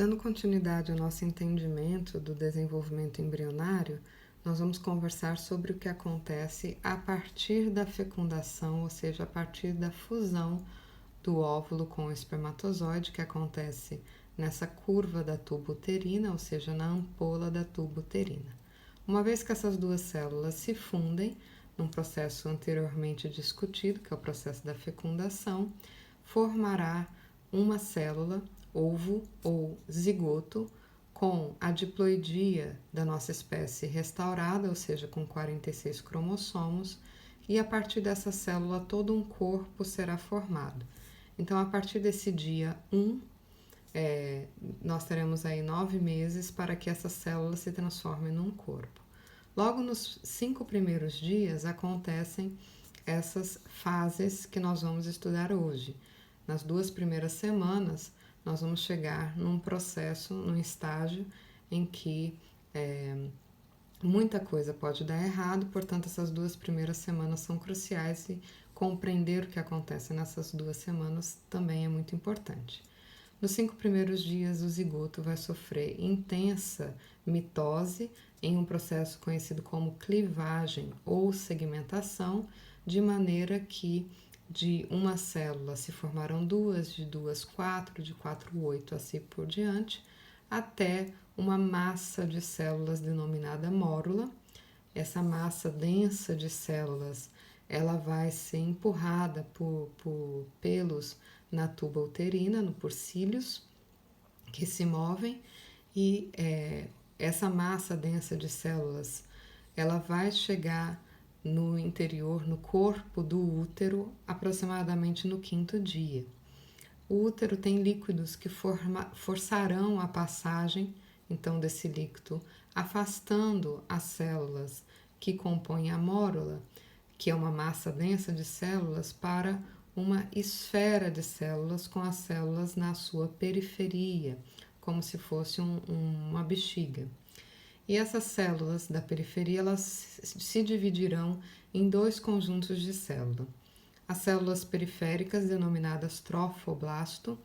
Dando continuidade ao nosso entendimento do desenvolvimento embrionário, nós vamos conversar sobre o que acontece a partir da fecundação, ou seja, a partir da fusão do óvulo com o espermatozoide, que acontece nessa curva da tuba uterina, ou seja, na ampola da tuba uterina. Uma vez que essas duas células se fundem, num processo anteriormente discutido, que é o processo da fecundação, formará uma célula, ovo ou zigoto, com a diploidia da nossa espécie restaurada, ou seja, com 46 cromossomos, e a partir dessa célula todo um corpo será formado. Então, a partir desse dia 1, nós teremos aí 9 meses para que essa célula se transforme num corpo. Logo nos 5 primeiros dias acontecem essas fases que nós vamos estudar hoje. Nas 2 primeiras semanas, nós vamos chegar num processo, num estágio em que muita coisa pode dar errado, portanto, essas 2 primeiras semanas são cruciais e compreender o que acontece nessas 2 semanas também é muito importante. Nos 5 primeiros dias, o zigoto vai sofrer intensa mitose em um processo conhecido como clivagem ou segmentação, de maneira que de uma célula se formarão duas, de duas, 4, de 4, 8, assim por diante, até uma massa de células denominada mórula. Essa massa densa de células, ela vai ser empurrada por pelos na tuba uterina, por cílios que se movem, e essa massa densa de células, ela vai chegar no interior, no corpo do útero, aproximadamente no 5º dia. O útero tem líquidos que forçarão a passagem, então, desse líquido, afastando as células que compõem a mórula, que é uma massa densa de células, para uma esfera de células com as células na sua periferia, como se fosse uma bexiga. E essas células da periferia, elas se dividirão em 2 conjuntos de células. As células periféricas, denominadas trofoblasto,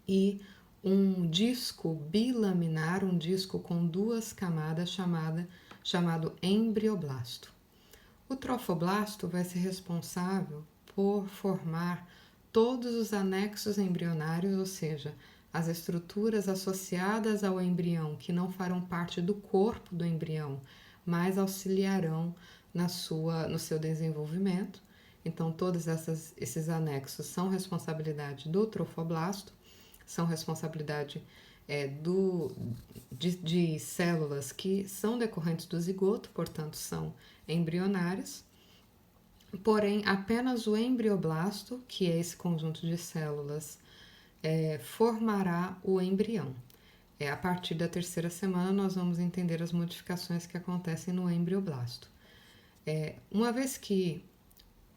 e um disco bilaminar, um disco com 2 camadas, chamado embrioblasto. O trofoblasto vai ser responsável por formar todos os anexos embrionários, ou seja, as estruturas associadas ao embrião que não farão parte do corpo do embrião, mas auxiliarão no seu desenvolvimento. Então, todos esses anexos são responsabilidade do trofoblasto, são responsabilidade de células que são decorrentes do zigoto, portanto, são embrionárias. Porém, apenas o embrioblasto, que é esse conjunto de células, formará o embrião. A partir da 3ª semana, nós vamos entender as modificações que acontecem no embrioblasto. Uma vez que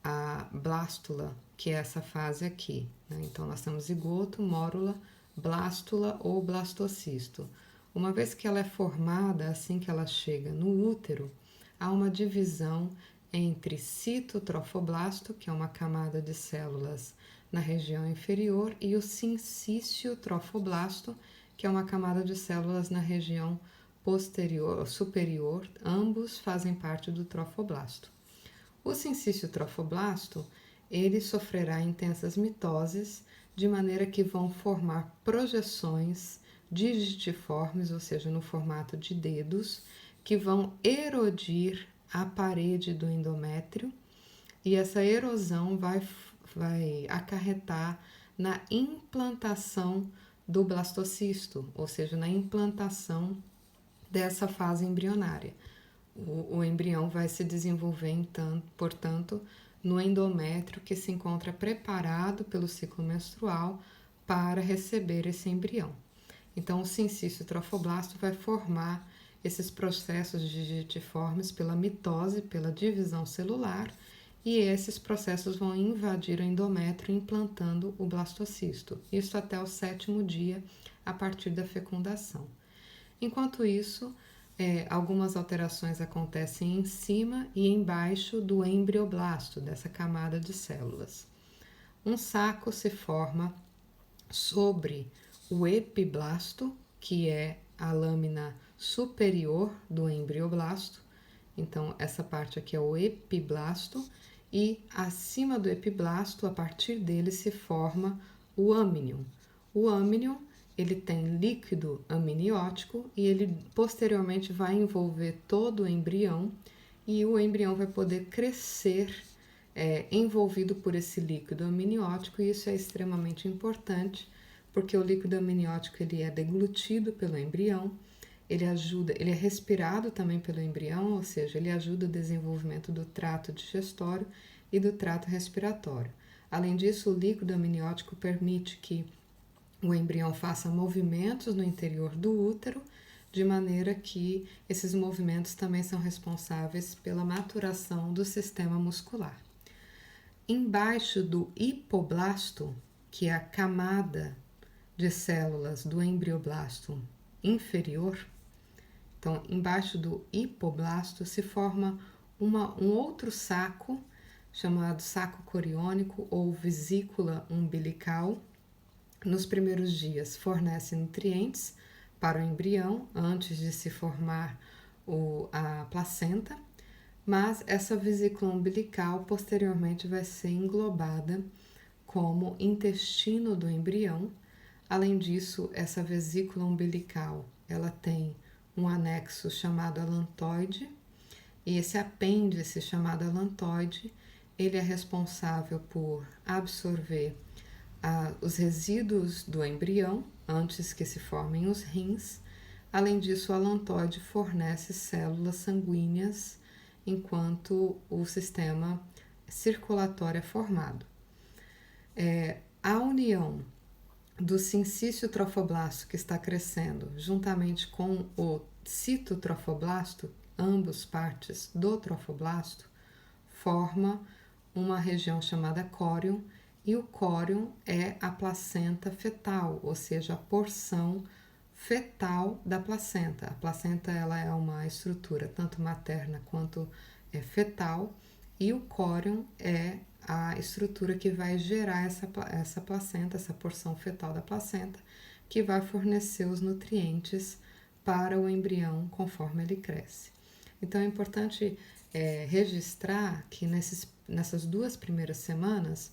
a blástula, que é essa fase aqui, né? Então, nós temos zigoto, mórula, blástula ou blastocisto. Uma vez que ela é formada, assim que ela chega no útero, há uma divisão entre citotrofoblasto, que é uma camada de células na região inferior, e o sincício trofoblasto, que é uma camada de células na região superior. Ambos fazem parte do trofoblasto. O sincício trofoblasto, ele sofrerá intensas mitoses, de maneira que vão formar projeções digitiformes, ou seja, no formato de dedos, que vão erodir a parede do endométrio, e essa erosão vai acarretar na implantação do blastocisto, ou seja, na implantação dessa fase embrionária. O embrião vai se desenvolver, portanto, no endométrio, que se encontra preparado pelo ciclo menstrual para receber esse embrião. Então, o sincício trofoblasto vai formar esses processos digitiformes pela mitose, pela divisão celular, e esses processos vão invadir o endométrio, implantando o blastocisto. Isso até o 7º dia, a partir da fecundação. Enquanto isso, algumas alterações acontecem em cima e embaixo do embrioblasto, dessa camada de células. Um saco se forma sobre o epiblasto, que é a lâmina superior do embrioblasto. Então, essa parte aqui é o epiblasto, e acima do epiblasto, a partir dele, se forma o âmnion. O âmnion, ele tem líquido amniótico e ele posteriormente vai envolver todo o embrião, e o embrião vai poder crescer envolvido por esse líquido amniótico, e isso é extremamente importante, porque o líquido amniótico ele é deglutido pelo embrião, ele é respirado também pelo embrião, ou seja, ele ajuda o desenvolvimento do trato digestório e do trato respiratório. Além disso, o líquido amniótico permite que o embrião faça movimentos no interior do útero, de maneira que esses movimentos também são responsáveis pela maturação do sistema muscular. Embaixo do hipoblasto, que é a camada de células do embrioblasto inferior, então, embaixo do hipoblasto se forma um outro saco, chamado saco coriônico ou vesícula umbilical. Nos primeiros dias, fornece nutrientes para o embrião antes de se formar a placenta, mas essa vesícula umbilical posteriormente vai ser englobada como intestino do embrião. Além disso, essa vesícula umbilical ela tem um anexo chamado alantoide, e esse apêndice chamado alantoide ele é responsável por absorver os resíduos do embrião antes que se formem os rins. Além disso, o alantoide fornece células sanguíneas enquanto o sistema circulatório é formado. A união do sincício trofoblasto que está crescendo juntamente com o citotrofoblasto, ambas partes do trofoblasto, forma uma região chamada córion, e o córion é a placenta fetal, ou seja, a porção fetal da placenta. A placenta ela é uma estrutura tanto materna quanto fetal, e o córion é a estrutura que vai gerar essa placenta, essa porção fetal da placenta, que vai fornecer os nutrientes para o embrião conforme ele cresce. Então é importante registrar que nessas 2 primeiras semanas,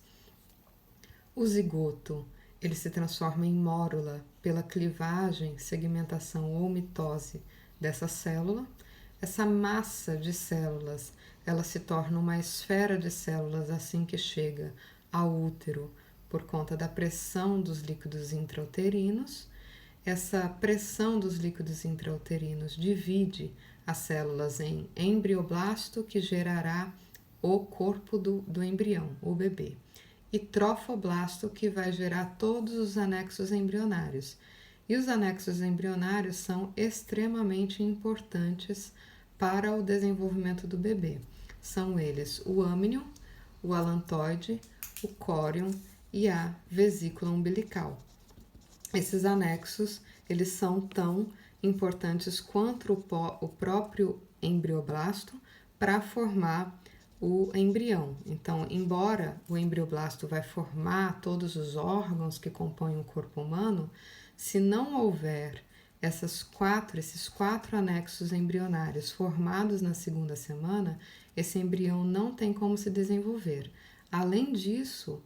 o zigoto ele se transforma em mórula pela clivagem, segmentação ou mitose dessa célula. Essa massa de células ela se torna uma esfera de células assim que chega ao útero por conta da pressão dos líquidos intrauterinos. Essa pressão dos líquidos intrauterinos divide as células em embrioblasto, que gerará o corpo do embrião, o bebê, e trofoblasto, que vai gerar todos os anexos embrionários. E os anexos embrionários são extremamente importantes para o desenvolvimento do bebê. São eles o âmnion, o alantoide, o córion e a vesícula umbilical. Esses anexos eles são tão importantes quanto o próprio embrioblasto para formar o embrião. Então, embora o embrioblasto vai formar todos os órgãos que compõem o corpo humano, se não houver esses quatro anexos embrionários formados na 2ª semana, esse embrião não tem como se desenvolver. Além disso,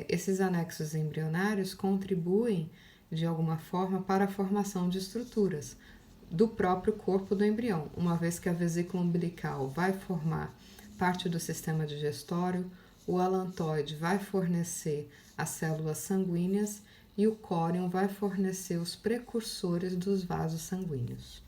esses anexos embrionários contribuem de alguma forma para a formação de estruturas do próprio corpo do embrião, uma vez que a vesícula umbilical vai formar parte do sistema digestório, o alantoide vai fornecer as células sanguíneas e o córion vai fornecer os precursores dos vasos sanguíneos.